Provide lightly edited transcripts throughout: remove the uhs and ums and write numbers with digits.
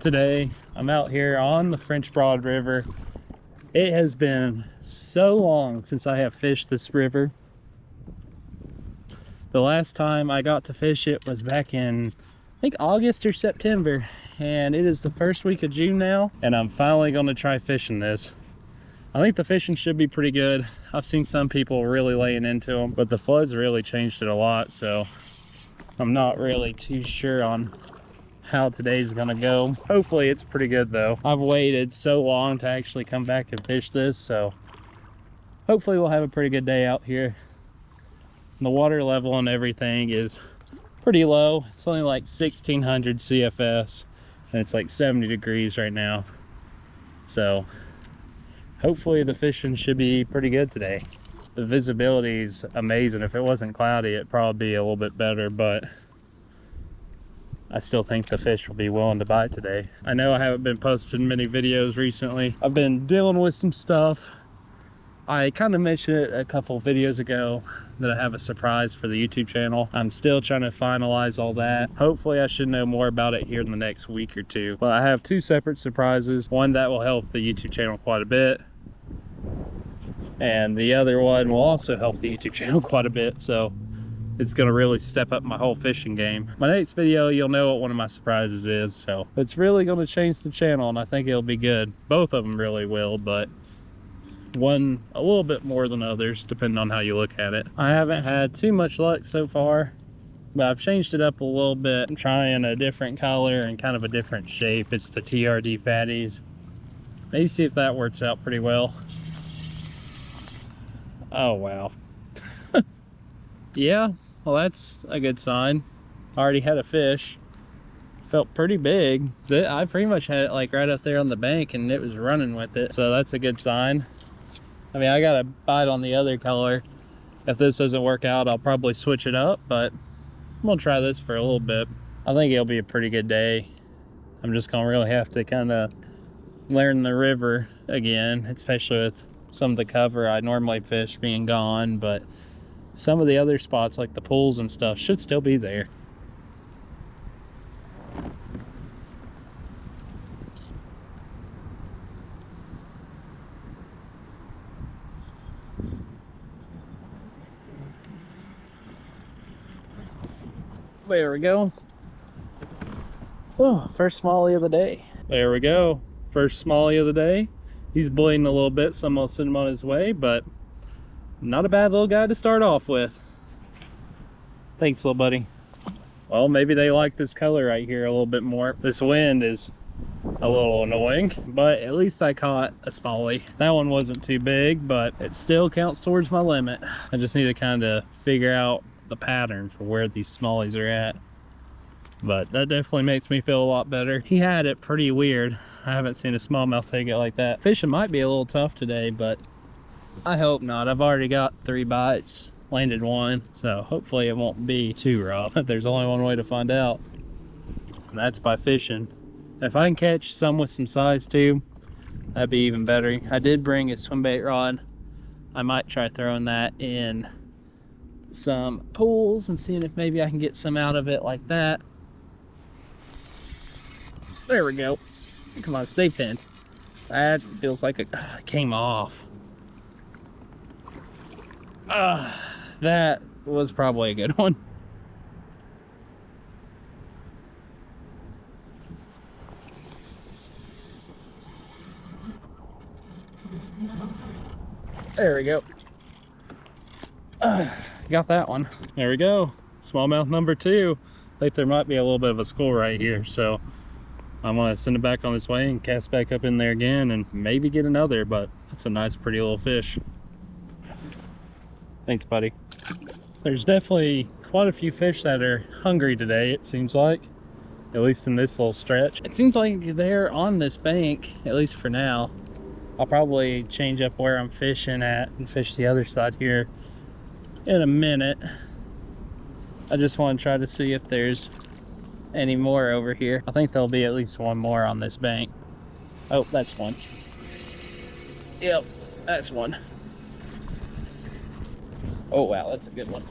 Today I'm out here on the French Broad River. It has been so long since I have fished this river. The last time I got to fish it was back in, I think, August or September, and it is the first week of June now, and I'm finally going to try fishing this. I think the fishing should be pretty good. I've seen some people really laying into them, but the floods really changed it a lot, so I'm not really too sure on how today's gonna go. Hopefully it's pretty good though. I've waited so long to actually come back and fish this, so hopefully we'll have a pretty good day out here. And the water level and everything is pretty low. It's only like 1600 CFS, and it's like 70 degrees right now. So hopefully the fishing should be pretty good today. The visibility is amazing. If it wasn't cloudy, it'd probably be a little bit better, but I still think the fish will be willing to bite today. I know I haven't been posting many videos recently. I've been dealing with some stuff. I kind of mentioned it a couple of videos ago that I have a surprise for the YouTube channel. I'm still trying to finalize all that. Hopefully I should know more about it here in the next week or two. But I have two separate surprises. One that will help the YouTube channel quite a bit, and the other one will also help the YouTube channel quite a bit. So it's gonna really step up my whole fishing game. My next video, you'll know what one of my surprises is, so it's really gonna change the channel, and I think it'll be good. Both of them really will, but one a little bit more than others, depending on how you look at it. I haven't had too much luck so far, but I've changed it up a little bit. I'm trying a different color and kind of a different shape. It's the TRD fatties. Maybe see if that works out pretty well. Oh wow. Yeah, well, that's a good sign. I already had a fish. Felt pretty big. I pretty much had it like right up there on the bank, and it was running with it, so that's a good sign. I mean, I got a bite on the other color. If this doesn't work out, I'll probably switch it up, but I'm gonna try this for a little bit. I think it'll be a pretty good day. I'm just gonna really have to kind of learn the river again, especially with some of the cover I normally fish being gone, but some of the other spots like the pools and stuff should still be there. There we go. Oh, first smallie of the day. There we go. First smallie of the day. He's bleeding a little bit, so I'm gonna send him on his way, but not a bad little guy to start off with. Thanks, little buddy. Well, maybe they like this color right here a little bit more. This wind is a little annoying, but at least I caught a smallie. That one wasn't too big, but it still counts towards my limit. I just need to kind of figure out the pattern for where these smallies are at. But that definitely makes me feel a lot better. He had it pretty weird. I haven't seen a smallmouth take it like that. Fishing might be a little tough today, but I hope not. I've already got 3 bites, landed 1, so hopefully it won't be too rough. There's only one way to find out, and that's by fishing. If I can catch some with some size too, that'd be even better. I did bring a swim bait rod. I might try throwing that in some pools and seeing if maybe I can get some out of it like that. There we go. Come on, stay pinned. That feels like it came off. That was probably a good one. There we go. Got that one. There we go. Smallmouth number 2. I think there might be a little bit of a school right here, so I'm gonna send it back on its way and cast back up in there again and maybe get another, but that's a nice pretty little fish. Thanks, buddy. There's definitely quite a few fish that are hungry today, it seems like, at least in this little stretch. It seems like they're on this bank, at least for now. I'll probably change up where I'm fishing at and fish the other side here in a minute. I just want to try to see if there's any more over here. I think there'll be at least one more on this bank. Oh, that's one. Yep, that's one. Oh wow, that's a good one.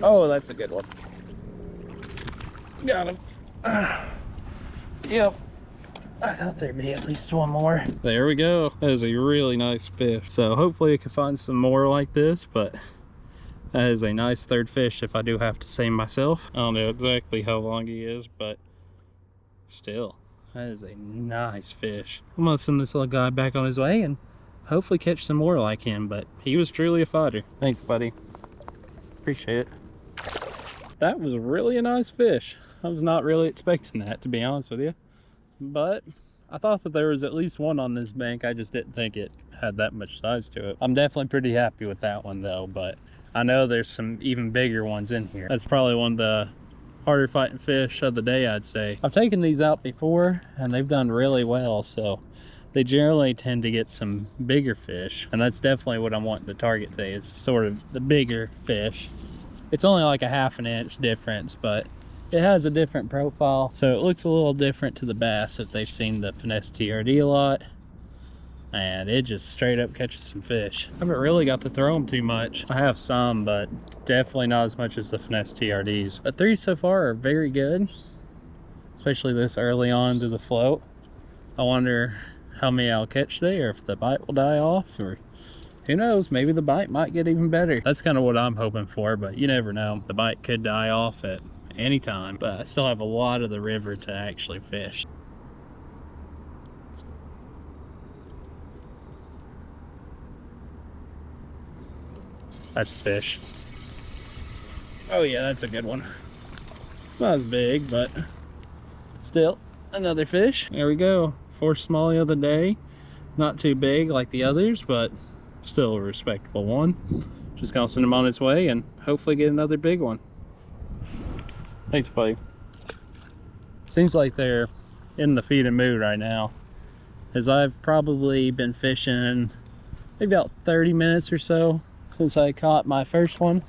Oh, that's a good one. Got him. Yep. I thought there'd be at least one more. There we go. That is a really nice fish. So hopefully I can find some more like this, but that is a nice third fish if I do have to say myself. I don't know exactly how long he is, but still, that is a nice fish. I'm gonna send this little guy back on his way and hopefully catch some more like him, but he was truly a fighter. Thanks, buddy. Appreciate it. That was really a nice fish. I was not really expecting that, to be honest with you. But I thought that there was at least one on this bank. I just didn't think it had that much size to it. I'm definitely pretty happy with that one though, but I know there's some even bigger ones in here. That's probably one of the harder fighting fish of the day, I'd say. I've taken these out before and they've done really well, so they generally tend to get some bigger fish, and that's definitely what I'm wanting to target today. It's sort of the bigger fish. It's only like a ½ an inch difference, but it has a different profile, so it looks a little different to the bass if they've seen the finesse TRD a lot, and it just straight up catches some fish. I haven't really got to throw them too much. I have some, but definitely not as much as the finesse TRDs. But 3 so far are very good, especially this early on to the float. I wonder how many I'll catch today, or if the bite will die off, or who knows, maybe the bite might get even better. That's kind of what I'm hoping for, but you never know. The bite could die off at any time, but I still have a lot of the river to actually fish. That's a fish. Oh yeah, that's a good one. Not as big, but still another fish. There we go. 4th smallie of the day. Not too big like the others, but still a respectable one. Just gonna send him on his way and hopefully get another big one. Thanks, buddy. Seems like they're in the feeding mood right now, as I've probably been fishing maybe about 30 minutes or so since I caught my first one.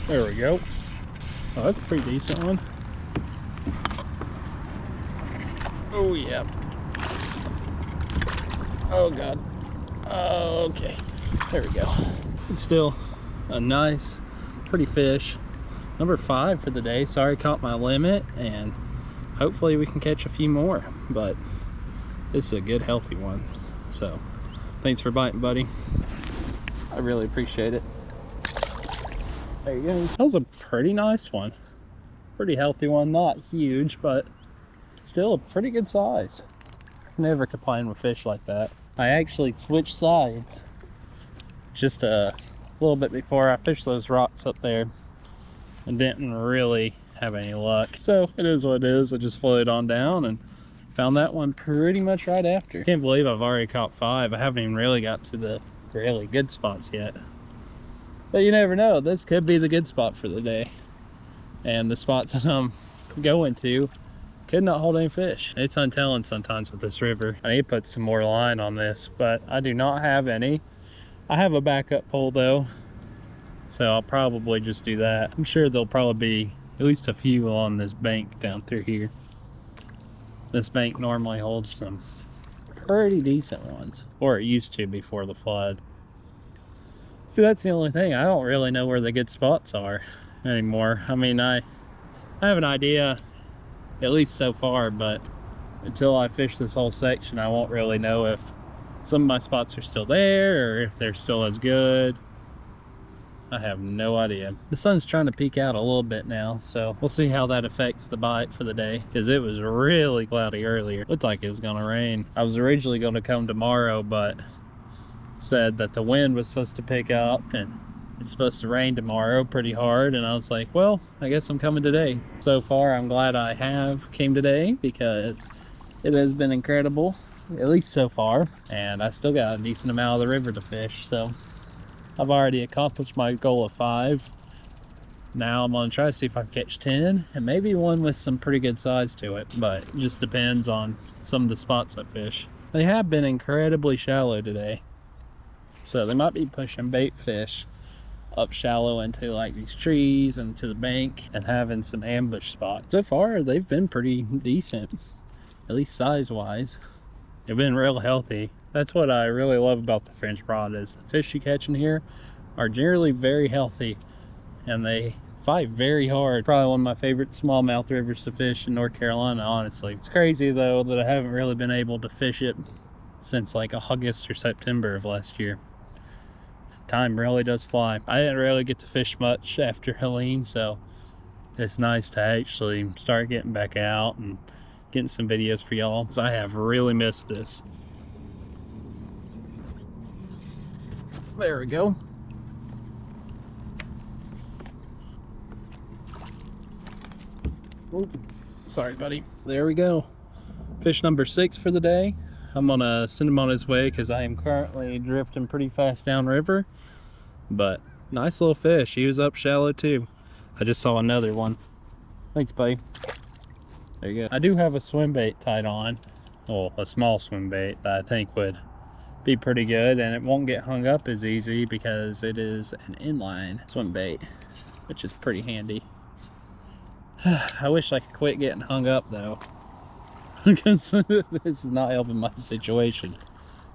There we go. Oh, that's a pretty decent one. Oh yeah. Oh god. Okay, there we go. It's still a nice, pretty fish. Number 5 for the day. Sorry, caught my limit, and hopefully we can catch a few more, but this is a good, healthy one. So thanks for biting, buddy. I really appreciate it. There you go. That was a pretty nice one. Pretty healthy one. Not huge, but still a pretty good size. Never complain with fish like that. I actually switched sides just a little bit before I fished those rocks up there and didn't really have any luck. So it is what it is. I just floated on down and found that one pretty much right after. Can't believe I've already caught 5. I haven't even really got to the really good spots yet. But you never know, this could be the good spot for the day. And the spots that I'm going to could not hold any fish. It's untelling sometimes with this river. I need to put some more line on this, but I do not have any. I have a backup pole though, so I'll probably just do that. I'm sure there'll probably be at least a few on this bank down through here. This bank normally holds some pretty decent ones, or it used to before the flood. See, that's the only thing. I don't really know where the good spots are anymore. I mean, I have an idea, at least so far, but until I fish this whole section, I won't really know if some of my spots are still there or if they're still as good. I have no idea. The sun's trying to peek out a little bit now, so we'll see how that affects the bite for the day, because it was really cloudy earlier. Looked like it was gonna rain. I was originally gonna come tomorrow, but said that the wind was supposed to pick up and it's supposed to rain tomorrow pretty hard, and I was like, well, I guess I'm coming today. So far, I'm glad I came today, because it has been incredible, at least so far, and I still got a decent amount of the river to fish, so I've already accomplished my goal of 5. Now I'm gonna try to see if I can catch 10, and maybe one with some pretty good size to it, but it just depends on some of the spots I fish. They have been incredibly shallow today, so they might be pushing bait fish. up shallow into like these trees and to the bank and having some ambush spots. So far, they've been pretty decent, at least size-wise. They've been real healthy. That's what I really love about the French rod is the fish you catch in here are generally very healthy and they fight very hard. Probably one of my favorite smallmouth rivers to fish in North Carolina, honestly. It's crazy though that I haven't really been able to fish it since like August or September of last year. Time really does fly. I didn't really get to fish much after Helene, so it's nice to actually start getting back out and getting some videos for y'all, because I have really missed this. There we go. Ooh, sorry, buddy. There we go. Fish number 6 for the day. I'm gonna send him on his way because I am currently drifting pretty fast downriver. But nice little fish. He was up shallow too. I just saw another one. Thanks, buddy. There you go. I do have a swim bait tied on. Well, a small swim bait that I think would be pretty good, and it won't get hung up as easy because it is an inline swim bait, which is pretty handy. I wish I could quit getting hung up though, because this is not helping my situation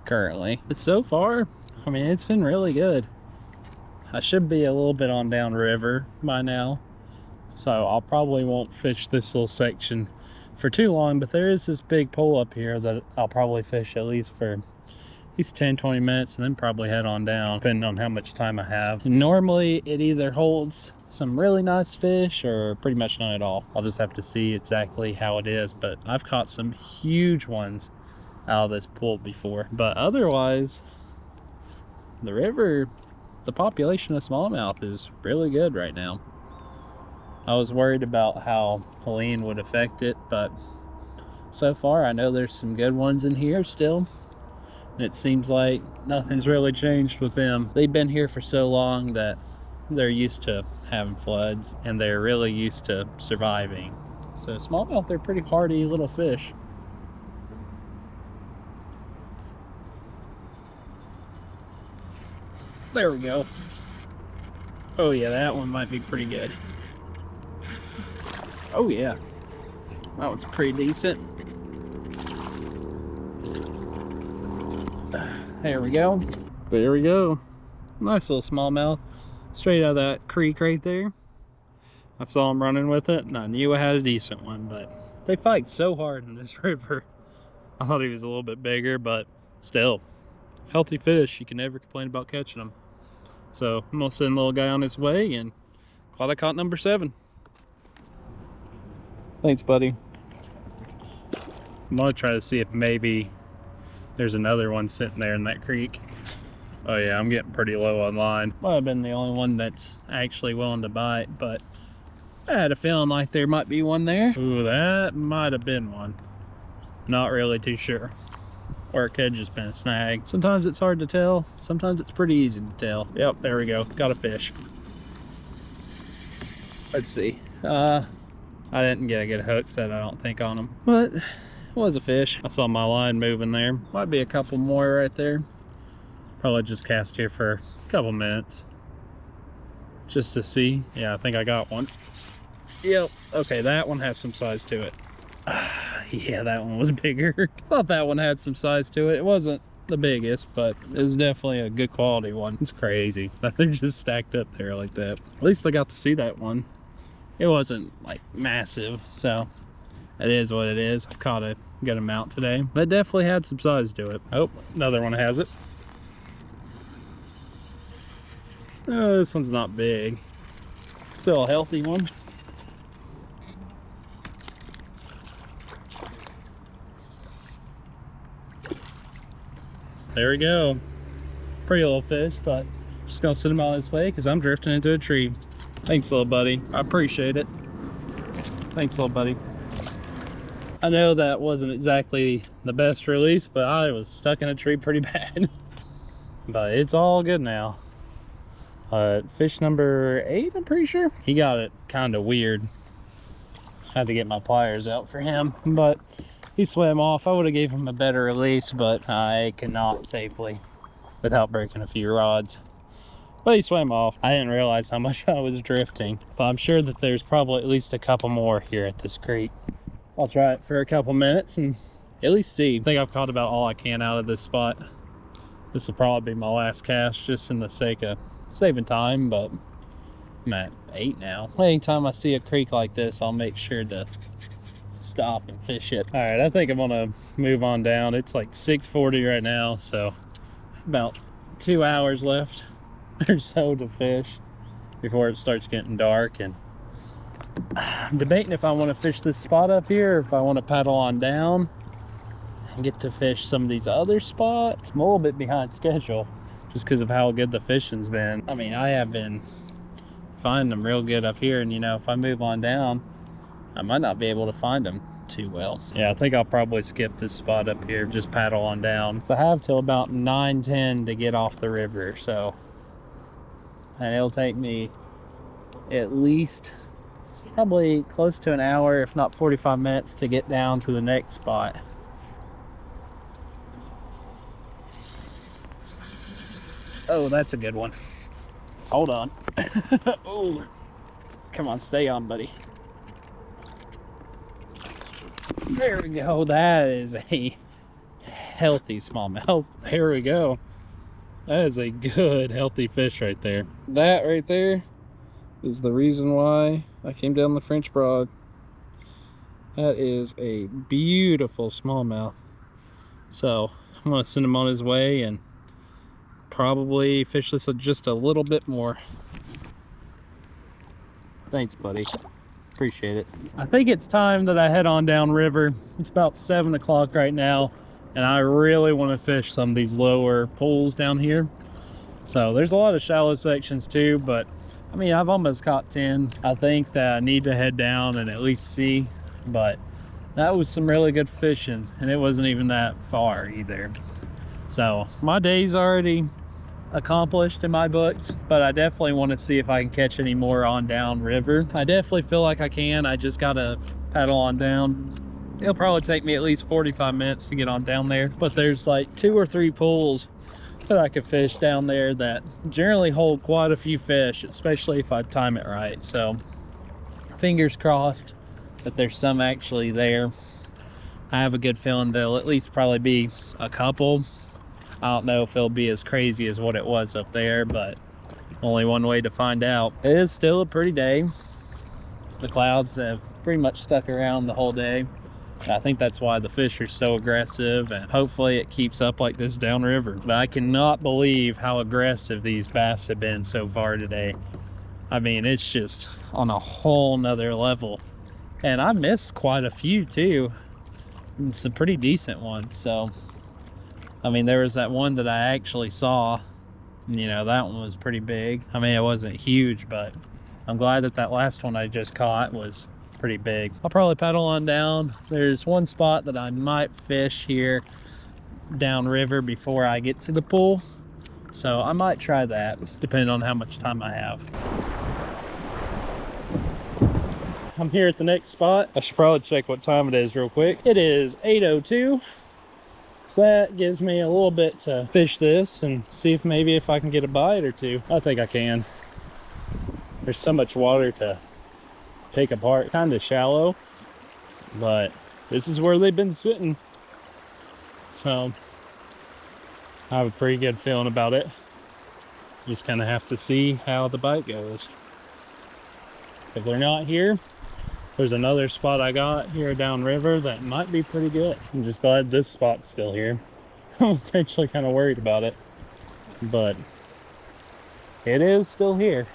currently. But so far, I mean, it's been really good. I should be a little bit on downriver by now, so I'll probably won't fish this little section for too long, but there is this big pool up here that I'll probably fish at least for 10-20 minutes and then probably head on down, depending on how much time I have. Normally it either holds some really nice fish or pretty much none at all. I'll just have to see exactly how it is, but I've caught some huge ones out of this pool before. But otherwise, the river, the population of smallmouth is really good right now. I was worried about how Helene would affect it, but so far I know there's some good ones in here still. And it seems like nothing's really changed with them. They've been here for so long that they're used to having floods and they're really used to surviving. So smallmouth, they're pretty hardy little fish. There we go. Oh yeah, that one might be pretty good. Oh yeah, that one's pretty decent. There we go. There we go. Nice little smallmouth. Straight out of that creek right there. I saw him running with it and I knew I had a decent one, but they fight so hard in this river. I thought he was a little bit bigger, but still, healthy fish. You can never complain about catching them. So I'm gonna send the little guy on his way, and glad I caught number 7. Thanks, buddy. I'm gonna try to see if maybe there's another one sitting there in that creek. Oh yeah, I'm getting pretty low on line. Might have been the only one that's actually willing to bite, but I had a feeling like there might be one there. Ooh, that might have been one. Not really too sure. Or it could have just been a snag. Sometimes it's hard to tell. Sometimes it's pretty easy to tell. Yep, there we go. Got a fish. Let's see. I didn't get a good hook set, I don't think, on him. But it was a fish. I saw my line moving there. Might be a couple more right there. Probably just cast here for a couple minutes. Just to see. Yeah, I think I got one. Yep. Okay, that one has some size to it. Yeah, that one was bigger. Thought that one had some size to it. It wasn't the biggest, but it was definitely a good quality one. It's crazy that they're just stacked up there like that. At least I got to see that one. It wasn't like massive, so it is what it is. I've caught a good amount today, but it definitely had some size to it. Oh, another one has it. Oh, this one's not big. Still a healthy one. There we go. Pretty little fish, but just gonna send him on his way because I'm drifting into a tree. Thanks, little buddy. I appreciate it. Thanks, little buddy. I know that wasn't exactly the best release, but I was stuck in a tree pretty bad. But it's all good now. Fish number 8, I'm pretty sure. He got it kind of weird. Had to get my pliers out for him, but he swam off. I would have gave him a better release, but I cannot safely without breaking a few rods. But he swam off. I didn't realize how much I was drifting, but I'm sure that there's probably at least a couple more here at this creek. I'll try it for a couple minutes and at least see. I think I've caught about all I can out of this spot. This will probably be my last cast, just in the sake of saving time, but I'm at 8 now. Anytime I see a creek like this, I'll make sure to stop and fish it. All right, I think I'm gonna move on down. It's like 6:40 right now, so about 2 hours left or so to fish before it starts getting dark. And I'm debating if I want to fish this spot up here or if I want to paddle on down and get to fish some of these other spots. I'm a little bit behind schedule just because of how good the fishing's been. I mean, I have been finding them real good up here, and you know, if I move on down, I might not be able to find them too well. Yeah, I think I'll probably skip this spot up here, just paddle on down. So I have till about 9:10 to get off the river, so, and it'll take me at least probably close to an hour, if not 45 minutes, to get down to the next spot. Oh, that's a good one. Hold on. Oh, come on, stay on, buddy. There we go. That is a healthy smallmouth. There we go. That is a good, healthy fish right there. That right there is the reason why I came down the French Broad. That is a beautiful smallmouth. So I'm gonna send him on his way and probably fish this just a little bit more. Thanks, buddy. Appreciate it. I think it's time that I head on down river. It's about 7 o'clock right now, and I really want to fish some of these lower pools down here. So there's a lot of shallow sections too, but I mean, I've almost caught 10. I think that I need to head down and at least see, but that was some really good fishing, and it wasn't even that far either. So my day's already accomplished in my books, but I definitely want to see if I can catch any more on down river. I definitely feel like I can. I just gotta paddle on down. It'll probably take me at least 45 minutes to get on down there, but there's like 2 or 3 pools that I could fish down there that generally hold quite a few fish, especially if I time it right. So fingers crossed that there's some actually there. I have a good feeling there'll at least probably be a couple. I don't know if it'll be as crazy as what it was up there, but only one way to find out. It is still a pretty day. The clouds have pretty much stuck around the whole day. I think that's why the fish are so aggressive, and hopefully it keeps up like this downriver. But I cannot believe how aggressive these bass have been so far today. I mean, it's just on a whole nother level. And I missed quite a few too. Some pretty decent ones. So I mean, there was that one that I actually saw, you know, that one was pretty big. I mean, it wasn't huge, but I'm glad that that last one I just caught was pretty big. I'll probably paddle on down. There's one spot that I might fish here downriver before I get to the pool, so I might try that depending on how much time I have. I'm here at the next spot. I should probably check what time it is real quick. It is 8:02. So that gives me a little bit to fish this and see if maybe if I can get a bite or two. I think I can. There's so much water to take apart. Kind of shallow, but this is where they've been sitting. So I have a pretty good feeling about it. Just kind of have to see how the bite goes. If they're not here, there's another spot I got here downriver that might be pretty good. I'm just glad this spot's still here. I was actually kind of worried about it, but it is still here.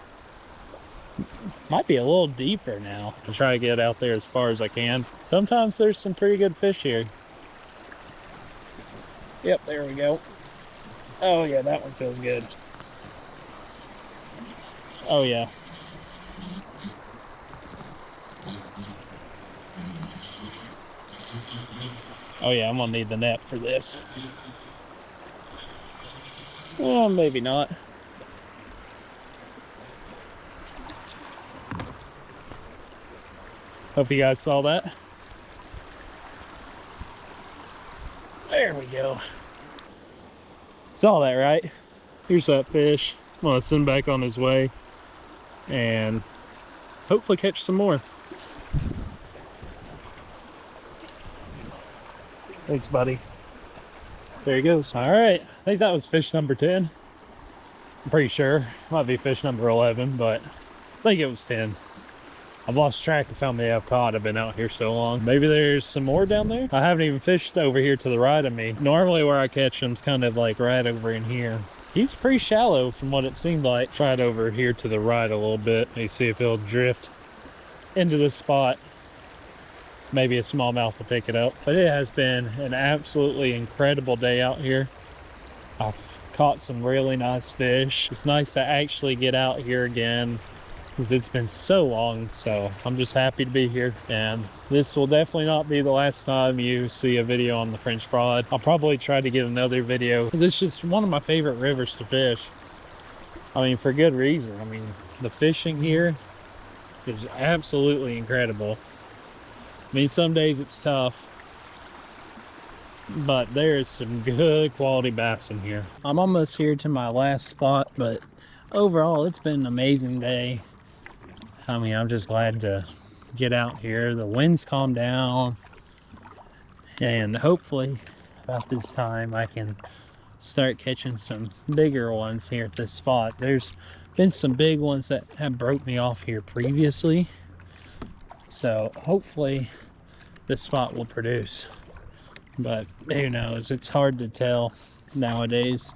Might be a little deeper now. I'll try to get out there as far as I can. Sometimes there's some pretty good fish here. Yep, there we go. Oh yeah, that one feels good. Oh yeah. Oh yeah, I'm gonna need the net for this. Well, maybe not. Hope you guys saw that. There we go. Saw that, right? Here's that fish. I'm gonna send him back on his way and hopefully catch some more. Thanks, buddy. There he goes. All right, I think that was fish number 10. I'm pretty sure. Might be fish number 11, but I think it was 10. I've lost track of how many I've caught. I've been out here so long. Maybe there's some more down there. I haven't even fished over here to the right of me. Normally where I catch them is kind of like right over in here. He's pretty shallow from what it seemed like. Try it over here to the right a little bit. You see if he'll drift into this spot. Maybe a smallmouth will pick it up. But it has been an absolutely incredible day out here. I've caught some really nice fish. It's nice to actually get out here again because it's been so long. So I'm just happy to be here, and this will definitely not be the last time you see a video on the French Broad. I'll probably try to get another video because it's just one of my favorite rivers to fish. I mean, for good reason. I mean, the fishing here is absolutely incredible. I mean, some days it's tough, but there's some good quality bass in here. I'm almost here to my last spot, but overall it's been an amazing day. I mean, I'm just glad to get out here. The wind's calmed down, and hopefully about this time I can start catching some bigger ones here at this spot. There's been some big ones that have broke me off here previously, so hopefully this spot will produce. But who knows, it's hard to tell nowadays,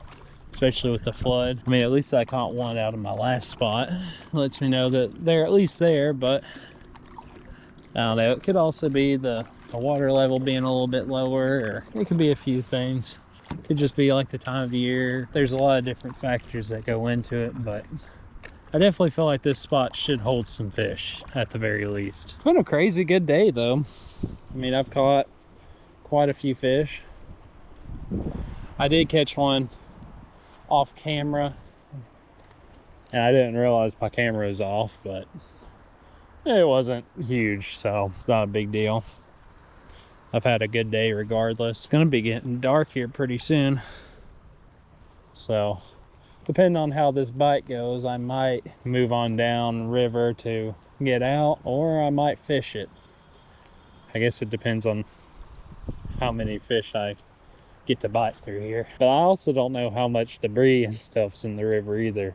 especially with the flood. I mean, at least I caught one out of my last spot. Lets me know that they're at least there, but I don't know. It could also be the water level being a little bit lower, or it could be a few things. It could just be like the time of year. There's a lot of different factors that go into it, but I definitely feel like this spot should hold some fish at the very least. It's been a crazy good day though. I mean, I've caught quite a few fish. I did catch one off camera, and I didn't realize my camera was off, but it wasn't huge, so it's not a big deal. I've had a good day regardless. It's gonna be getting dark here pretty soon, so depending on how this bite goes, I might move on down river to get out, or I might fish it. I guess it depends on how many fish I get to bite through here. But I also don't know how much debris and stuff's in the river either.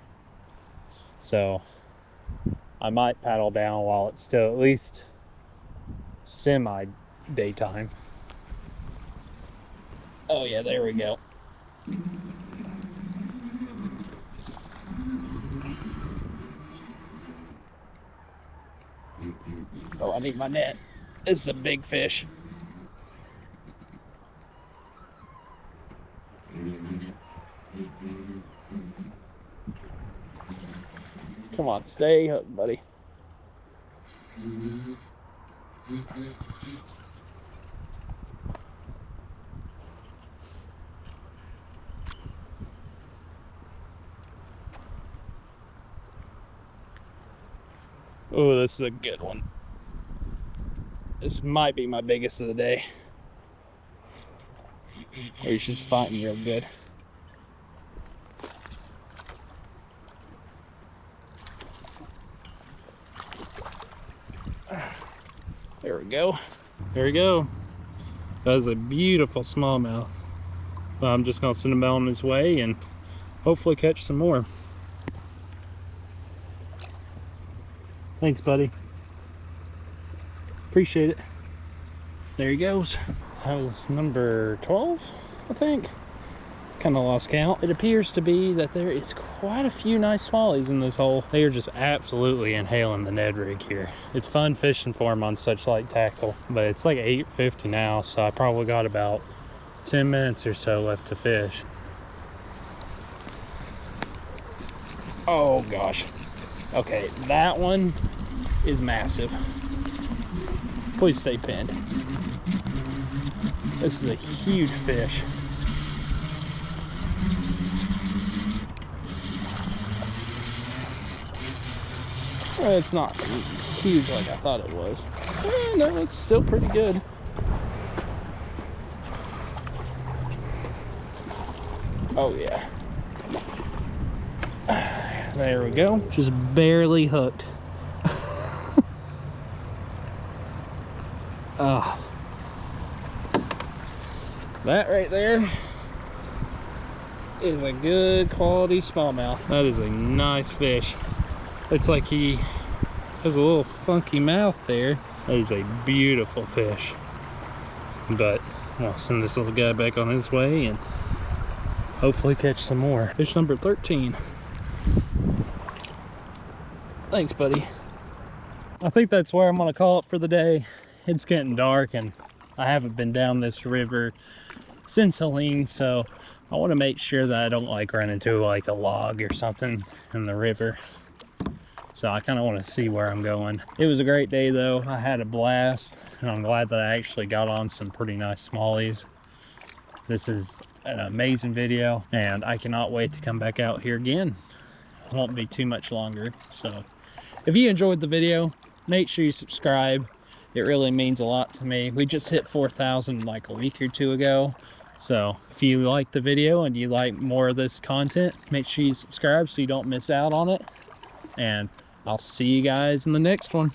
So I might paddle down while it's still at least semi-daytime. Oh yeah, there we go. Oh, I need my net. This is a big fish. Come on, stay hooked, buddy. Oh, this is a good one. This might be my biggest of the day. He's just fighting real good. There we go. There we go. That is a beautiful smallmouth. I'm just gonna send him on his way and hopefully catch some more. Thanks, buddy. Appreciate it. There he goes. That was number 12, I think. Kind of lost count. It appears to be that there is quite a few nice smallies in this hole. They are just absolutely inhaling the Ned rig here. It's fun fishing for them on such light tackle, but it's like 8:50 now, so I probably got about 10 minutes or so left to fish. Oh gosh. Okay, that one is massive. Please stay pinned. This is a huge fish. Well, it's not huge like I thought it was. No, it's still pretty good. Oh yeah. There we go. Just barely hooked. Oh. That right there is a good quality smallmouth. That is a nice fish. It's like he has a little funky mouth there. That is a beautiful fish. But I'll send this little guy back on his way and hopefully catch some more. Fish number 13. Thanks, buddy. I think that's where I'm gonna call it for the day. It's getting dark and I haven't been down this river since Helene, so I want to make sure that I don't like run into like a log or something in the river. So I kind of want to see where I'm going. It was a great day though. I had a blast and I'm glad that I actually got on some pretty nice smallies. This is an amazing video and I cannot wait to come back out here again. It won't be too much longer. So if you enjoyed the video, make sure you subscribe. It really means a lot to me. We just hit 4,000 like a week or two ago. So if you like the video and you like more of this content, make sure you subscribe so you don't miss out on it. And I'll see you guys in the next one.